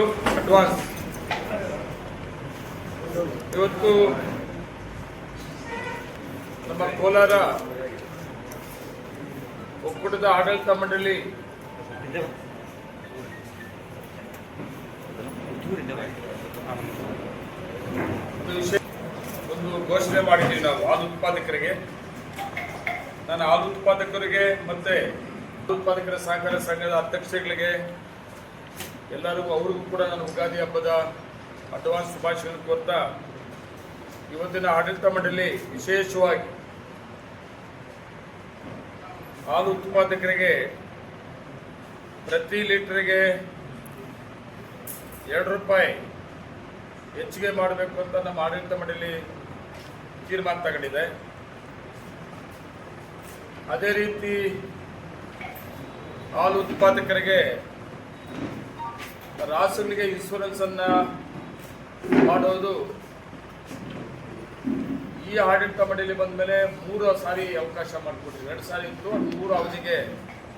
Advance ಇವತ್ತು ನಮ್ಮ ಕೋಲಾರ ಒಕ್ಕೂಟದ ಆಡಳಿತ ಮಂಡಳಿ ಒಂದು ಘೋಷಣೆ ಮಾಡಿದ್ದೀವಿ ನಾವು ಹಾಲು ಉತ್ಪಾದಕರಿಗೆ. ನಾನು ಹಾಲು ಉತ್ಪಾದಕರಿಗೆ ಮತ್ತೆ ಉತ್ಪಾದಕರ ಸಹಕಾರ ಸಂಘದ ಅಧ್ಯಕ್ಷಗಳಿಗೆ ಎಲ್ಲರಿಗೂ ಅವ್ರಿಗೂ ಕೂಡ ನಾನು ಯುಗಾದಿ ಹಬ್ಬದ ಅಡ್ವಾನ್ಸ್ ಶುಭಾಶಯಗಳನ್ನು ಕೋರ್ತಾ ಇವತ್ತಿನ ಆಡಳಿತ ಮಂಡಳಿ ವಿಶೇಷವಾಗಿ ಹಾಲು ಉತ್ಪಾದಕರಿಗೆ ಪ್ರತಿ ಲೀಟರ್ಗೆ 2 ರೂಪಾಯಿ ಹೆಚ್ಚಿಗೆ ಮಾಡಬೇಕು ಅಂತ ನಮ್ಮ ಆಡಳಿತ ಮಂಡಳಿ ತೀರ್ಮಾನ ತಗೊಂಡಿದೆ. ಅದೇ ರೀತಿ ಹಾಲು ಉತ್ಪಾದಕರಿಗೆ ರಾಸುಗಳಿಗೆ ಇನ್ಶೂರೆನ್ಸ್ ಅನ್ನ ಮಾಡೋದು ಈ ಆಡಳಿತ ಮಂಡಳಿ ಬಂದ ಮೇಲೆ 3 ಸಾರಿ ಅವಕಾಶ ಮಾಡಿಕೊಟ್ಟಿದ್ವಿ. 2 ಸಾರಿ ಇತ್ತು, 3 ಅವಧಿಗೆ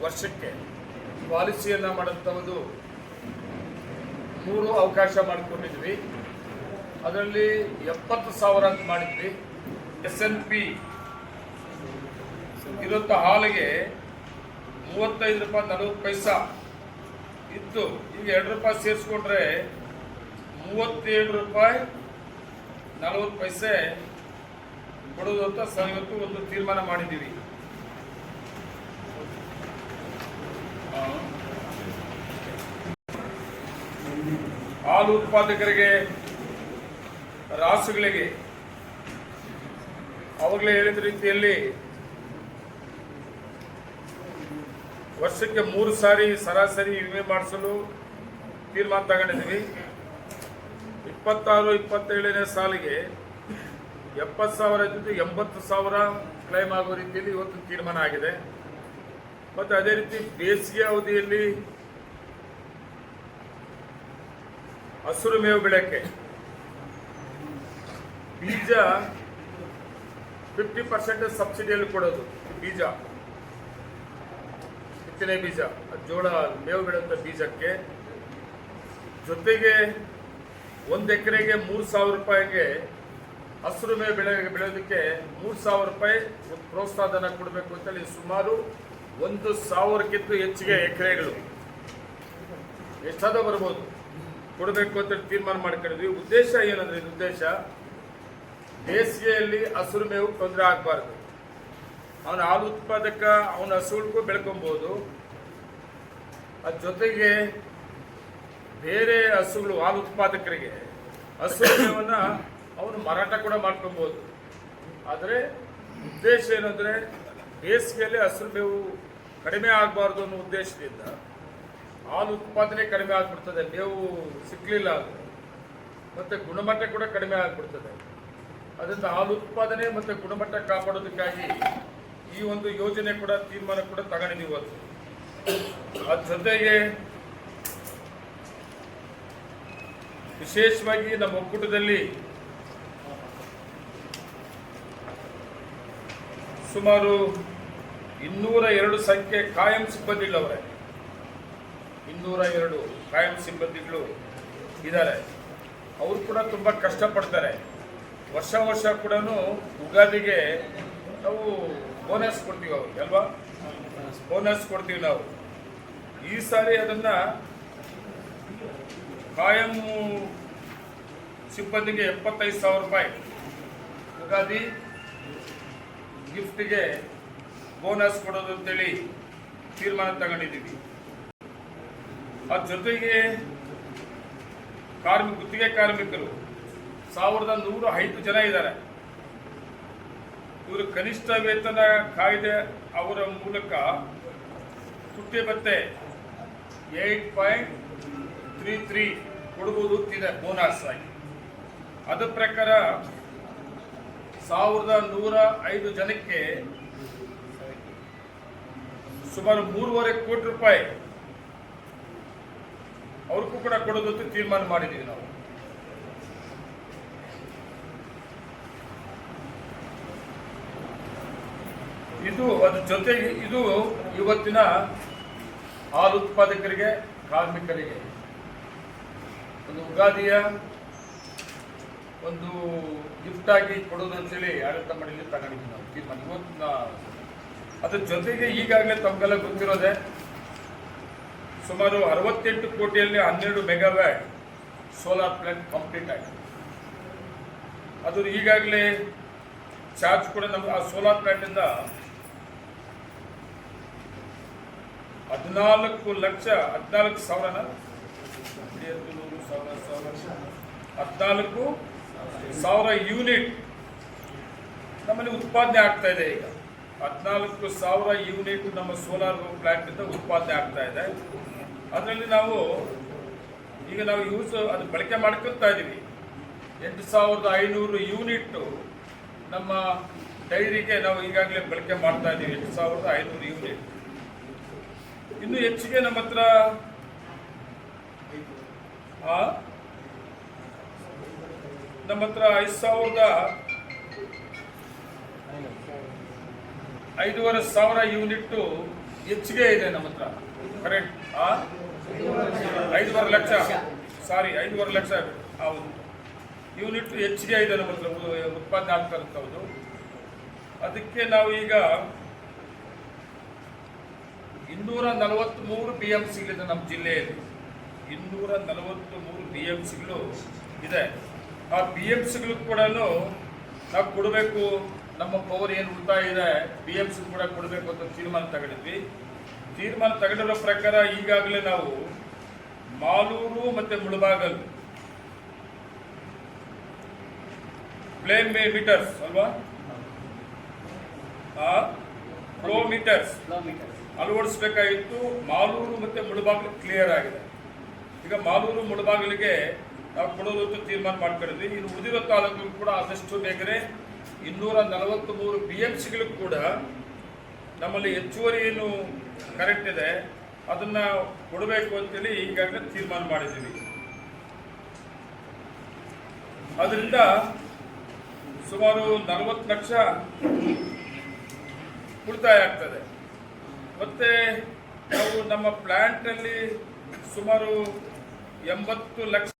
ವರ್ಷಕ್ಕೆ ಪಾಲಿಸಿಯನ್ನ ಮಾಡುವಂಥದ್ದು 3 ಅವಕಾಶ ಮಾಡಿಕೊಂಡಿದ್ವಿ. ಅದರಲ್ಲಿ 70,000 ಅಂತ ಮಾಡಿದ್ವಿ. SNP ಇರುವಂಥ ಹಾಲಿಗೆ 35 ರೂಪಾಯಿ 40 ಪೈಸಾ ಇತ್ತು. ಈಗ 2 ರೂಪಾಯಿ ಸೇರಿಸ್ಕೊಂಡ್ರೆ 37 ರೂಪಾಯಿ 40 ಪೈಸೆ ಕೊಡೋದು ಅಂತ ಇವತ್ತು ಒಂದು ತೀರ್ಮಾನ ಮಾಡಿದ್ದೀವಿ. ಹಾಲು ಉತ್ಪಾದಕರಿಗೆ ರಾಸುಗಳಿಗೆ ಅವಾಗಲೇ ಹೇಳಿದ ರೀತಿಯಲ್ಲಿ ವರ್ಷಕ್ಕೆ 3 ಸಾರಿ ಸರಾಸರಿ ವಿಮೆ ಮಾಡಿಸಲು ತೀರ್ಮಾನ ತಗೊಂಡಿದ್ದೀವಿ. 26-27ನೇ ಸಾಲಿಗೆ 70,000 ಇದ್ದು 80,000 ಕ್ಲೈಮ್ ಆಗೋ ರೀತಿಯಲ್ಲಿ ಇವತ್ತು ತೀರ್ಮಾನ ಆಗಿದೆ. ಮತ್ತು ಅದೇ ರೀತಿ ಬೇಸಿಗೆ ಅವಧಿಯಲ್ಲಿ ಹಸಿರು ಮೇವು ಬೆಳೆಯಕ್ಕೆ ಬೀಜ 50% ಸಬ್ಸಿಡಿಯಲ್ಲಿ ಕೊಡೋದು. ಬೀಜ, ಬಿತ್ತನೆ ಬೀಜ, ಜೋಳ ಮೇವು ಬೆಳೆಯುವಂಥ ಬೀಜಕ್ಕೆ ಜೊತೆಗೆ 1 ಎಕರೆಗೆ 3,000 ರೂಪಾಯಿಗೆ ಹಸಿರು ಮೇವು ಬೆಳೆಯೋದಕ್ಕೆ 3,000 ರೂಪಾಯಿ ಪ್ರೋತ್ಸಾಹಧನ ಕೊಡಬೇಕು ಅಂತೇಳಿ ಸುಮಾರು 1,000ಕ್ಕಿಂತ ಹೆಚ್ಚಿಗೆ ಎಕರೆಗಳು ಎಷ್ಟಾದ ಬರ್ಬೋದು ಕೊಡಬೇಕು ಅಂತ ತೀರ್ಮಾನ ಮಾಡ್ಕೊಂಡಿದ್ವಿ. ಉದ್ದೇಶ ಏನಂದ್ರೆ, ಇದು ಉದ್ದೇಶ ಬೇಸಿಗೆಯಲ್ಲಿ ಹಸಿರು ಮೇವು ತೊಂದರೆ ಆಗಬಾರ್ದು. ಅವನ ಹಾಲು ಉತ್ಪಾದಕ ಅವನ ಹಸುಗಳಿಗೂ ಬೆಳ್ಕೊಬೋದು. ಅದ್ರ ಜೊತೆಗೆ ಬೇರೆ ಹಸುಗಳು ಹಾಲು ಉತ್ಪಾದಕರಿಗೆ ಹಸಿರು ಮೇವನ್ನ ಅವನು ಮಾರಾಟ ಕೂಡ ಮಾಡ್ಕೊಬೋದು. ಆದರೆ ಉದ್ದೇಶ ಏನಂದರೆ ಬೇಸಿಗೆಯಲ್ಲಿ ಹಸಿರು ಮೇವು ಕಡಿಮೆ ಆಗಬಾರ್ದು ಅನ್ನೋ ಉದ್ದೇಶದಿಂದ ಹಾಲು ಉತ್ಪಾದನೆ ಕಡಿಮೆ ಆಗಿಬಿಡ್ತದೆ. ಮೇವು ಸಿಕ್ಕಲಿಲ್ಲ ಅದು, ಮತ್ತು ಗುಣಮಟ್ಟ ಕೂಡ ಕಡಿಮೆ ಆಗಿಬಿಡ್ತದೆ. ಅದರಿಂದ ಹಾಲು ಉತ್ಪಾದನೆ ಮತ್ತು ಗುಣಮಟ್ಟ ಕಾಪಾಡೋದಕ್ಕಾಗಿ ಈ ಒಂದು ಯೋಜನೆ ಕೂಡ ತೀರ್ಮಾನ ಕೂಡ ತಗೊಂಡಿದ್ದೀವಿ ಇವತ್ತು. ಅದ್ರ ಜೊತೆಗೆ ವಿಶೇಷವಾಗಿ ನಮ್ಮ ಒಕ್ಕೂಟದಲ್ಲಿ ಸುಮಾರು 202 ಸಂಖ್ಯೆ ಕಾಯಂ ಸಿಬ್ಬಂದಿಗಳವರೆ. 202 ಕಾಯಂ ಸಿಬ್ಬಂದಿಗಳು ಇದ್ದಾರೆ. ಅವರು ಕೂಡ ತುಂಬ ಕಷ್ಟಪಡ್ತಾರೆ. ವರ್ಷ ಕೂಡ ಯುಗಾದಿಗೆ ನಾವು ಬೋನಸ್ ಕೊಡ್ತೀವಿ ಅವ್ರಿಗೆ ಅಲ್ವಾ, ಬೋನಸ್ ಕೊಡ್ತೀವಿ ನಾವು. ಈ ಸಾರಿ ಅದನ್ನ ಕಾಯಂ ಸಿಬ್ಬಂದಿಗೆ 75,000 ರೂಪಾಯಿ ಯುಗಾದಿ ಗಿಫ್ಟ್ಗೆ ಬೋನಸ್ ಕೊಡೋದು ಅಂತೇಳಿ ತೀರ್ಮಾನ ತಗೊಂಡಿದ್ದೀವಿ. ಅದ್ರ ಜೊತೆಗೆ ಗುತ್ತಿಗೆ ಕಾರ್ಮಿಕರು 1,105 ಜನ ಇದ್ದಾರೆ. ಇವರು ಕನಿಷ್ಠ ವೇತನ ಕಾಯ್ದೆ ಅವರ ಮೂಲಕ ತುಟ್ಟಿ ಭತ್ಯೆ 8.33 ಕೊಡಬಹುದು ಅಂತಿದೆ ಬೋನಸ್ ಆಗಿ. ಅದ ಪ್ರಕಾರ 1,105 ಜನಕ್ಕೆ ಸುಮಾರು 3.5 ಕೋಟಿ ರೂಪಾಯಿ ಅವ್ರಿಗೂ ಕೂಡ ಕೊಡೋದು ತೀರ್ಮಾನ ಮಾಡಿದ್ದೀವಿ ನಾವು. ಇದು ಅದ್ರ ಜೊತೆಗೆ ಇದು ಇವತ್ತಿನ ಹಾಲು ಉತ್ಪಾದಕರಿಗೆ ಕಾರ್ಮಿಕರಿಗೆ ಒಂದು ಉಗಾದಿಯ ಒಂದು ಗಿಫ್ಟ್ ಆಗಿ ಕೊಡೋದು ಅಂತೇಳಿ ಆಡಳಿತ ಮಂಡಳಿ ತಗೊಂಡಿದ್ದೀವಿ ನಾವು ತೀರ್ಮಾನ. ಇವತ್ತು ಅದ್ರ ಜೊತೆಗೆ ಈಗಾಗಲೇ ತಮಗೆಲ್ಲ ಗೊತ್ತಿರೋದೆ ಸುಮಾರು 68 ಕೋಟಿಯಲ್ಲಿ 12 ಮೆಗಾವ್ಯಾಟ್ ಸೋಲಾರ್ ಪ್ಲಾಂಟ್ ಕಂಪ್ಲೀಟ್ ಆಗಿದೆ. ಅದು ಈಗಾಗಲೇ ಚಾರ್ಜ್ ಕೂಡ ನಮ್ಗೆ ಆ ಸೋಲಾರ್ ಪ್ಲಾಂಟಿಂದ 14,000 ಯೂನಿಟ್ ನಮ್ಮಲ್ಲಿ ಉತ್ಪಾದನೆ ಆಗ್ತಾ ಇದೆ. ಈಗ 14,000 ಯೂನಿಟ್ ನಮ್ಮ ಸೋಲಾರ್ ಪ್ಲಾಂಟ್ ಇಂದ ಉತ್ಪಾದನೆ ಆಗ್ತಾ ಇದೆ. ಅದರಲ್ಲಿ ನಾವು ಅದು ಬಳಕೆ ಮಾಡ್ಕೊತಾ ಇದ್ದೀವಿ. 8,500 ಯೂನಿಟ್ ನಮ್ಮ ಡೈರಿಗೆ ನಾವು ಈಗಾಗಲೇ ಬಳಕೆ ಮಾಡ್ತಾ ಇದ್ದೀವಿ. 8,500 ಯೂನಿಟ್. ಇನ್ನು ಹೆಚ್ಚಿಗೆ ನಮ್ಮ ಹತ್ರ 5,500 ಯೂನಿಟ್ ಹೆಚ್ಚಿಗೆ ಇದೆ ನಮ್ಮ ಹತ್ರ ಕರೆಂಟ್. 5.5 ಲಕ್ಷ ಹೌದು ಯೂನಿಟ್ ಹೆಚ್ಚಿಗೆ ಇದೆ ನಮ್ಮ ಹತ್ರ ಉತ್ಪಾದನೆ ಆಗ್ತಾ ಇರ್ತವುದು. ಅದಕ್ಕೆ ನಾವು ಈಗ 243 BMC ಇದೆ ನಮ್ಮ ಜಿಲ್ಲೆಯಲ್ಲಿ. 243 BMCಗಳು ಇದೆ. ಆ BMCಗಳು ಕೂಡ ನಾವು ಕೊಡಬೇಕು. ನಮ್ಮ ಪವರ್ ಏನು ಉಳಿತಾಯ ಇದೆ BMC ಕೂಡ ಕೊಡಬೇಕು ಅಂತ ತೀರ್ಮಾನ ತಗೊಂಡಿದ್ವಿ. ತೀರ್ಮಾನ ತಗೊಂಡಿರೋ ಪ್ರಕಾರ ಈಗಾಗಲೇ ನಾವು ಮಾಲೂರು ಮತ್ತು ಮುಳಬಾಗಲ್ ಫ್ಲೇಮ್ ಮೀಟರ್ಸ್ ಅಲ್ವಾ, ಫ್ಲೋ ಮೀಟರ್ಸ್ ಅಳವಡಿಸಬೇಕಾಗಿತ್ತು. ಮಾಲೂರು ಮತ್ತು ಮುಳಬಾಗಿಲು ಕ್ಲಿಯರ್ ಆಗಿದೆ. ಈಗ ಮಾಲೂರು ಮುಳಬಾಗಿಲಿಗೆ ನಾವು ಕೊಡೋದು ತೀರ್ಮಾನ ಮಾಡ್ಕೊಂಡಿದ್ವಿ. ಇನ್ನು ಉಳಿದಿರೋ ತಾಲೂಕು ಕೂಡ ಆದಷ್ಟು ಬೇಗನೆ 243 BMCಗಳು ಕೂಡ ನಮ್ಮಲ್ಲಿ ಹೆಚ್ಚುವರಿ ಏನು ಕರೆಂಟ್ ಇದೆ ಅದನ್ನ ಕೊಡಬೇಕು ಅಂತೇಳಿ ಈಗಾಗಲೇ ತೀರ್ಮಾನ ಮಾಡಿದ್ದೀವಿ. ಅದರಿಂದ ಸುಮಾರು 40 ಲಕ್ಷ ಉಳಿತಾಯ ಆಗ್ತದೆ. ಮತ್ತೆ ನಾವು ನಮ್ಮ ಪ್ಲಾಂಟ್ ಅಲ್ಲಿ ಸುಮಾರು 80 ಲಕ್ಷ